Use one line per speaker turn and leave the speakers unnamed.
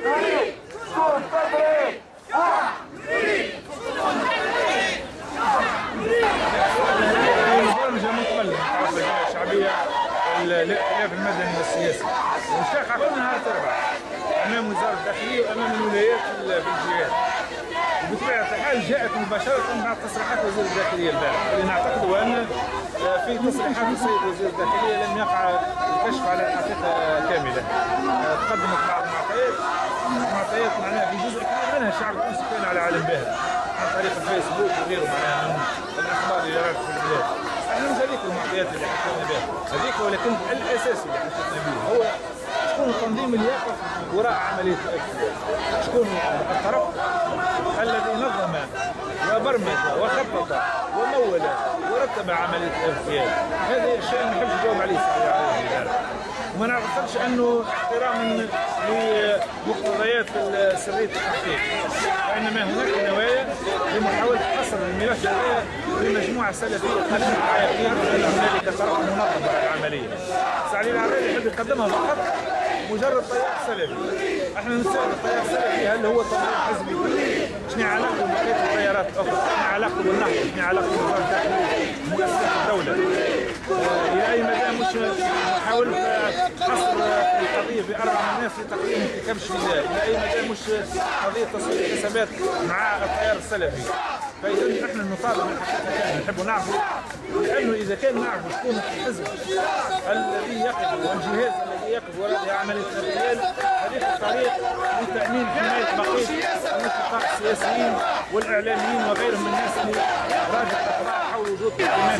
برمجة من قبل الشعبية الائتلاف المدني والسياسي، ونشاق كل نهار تربع امام وزارة الداخلية وامام الولايات بالجهات. بطبيعة الحال جاءت مباشرة مع تصريحات وزير الداخلية البارح، اللي نعتقد أن في تصريحات السيد وزير الداخلية لم يقع الكشف على الحقيقة كاملة. تقدمت بعض معطيات معناها في جزء كبير منها الشعب التونسي كان على علم بها عن طريق الفيسبوك وغيره معناها من الأخبار اللي جرت في البلاد. احنا مش هذيك المعطيات اللي حشدنا بها هذيك، ولكن الأساسي اللي حشدنا به هو شكون التنظيم اللي يقف وراء عملية الاغتيال، شكون الطرف الذي نظم وبرمج وخطط ومول ورتب عملية الاغتيال. هذه الشيء ما نحبش نجاوب عليه وما نعتقدش انه احتراما لمقتضيات سرية التحقيق، وانما هناك نوايا لمحاولة حصر الملف هذا لمجموعة سلفية تنشط عائقين ان هنالك طرف منظم على العملية. سعد العريري يحب يقدمها فقط مجرد تيار سلفي. احنا نسأل التيار السلفي هل هو تنظيم حزبي؟ شنو علاقته ببقية التيارات الأخرى؟ شنو علاقته بالنهضة؟ شنو علاقته بوزارة الداخلية؟ مؤسسات الدولة؟ إلى أي مدى مش محاولة حصر القضية بأربع الناس لتقديمهم في كبش فداء؟ إلى أي مدى مش قضية تصوير حسابات مع التيار السلفي؟ فإذا نحن نطالب من حقيقة نحب نعرفوا، لأنه إذا كان نعرفوا شكون الحزب الذي يقف والجهاز الذي يقف وراء عملية الاغتيال، هذه الطريق لتأمين حماية بقية النشطاء السياسيين والإعلاميين وغيرهم من الناس اللي راجع الأخبار حول وجود الإيمان.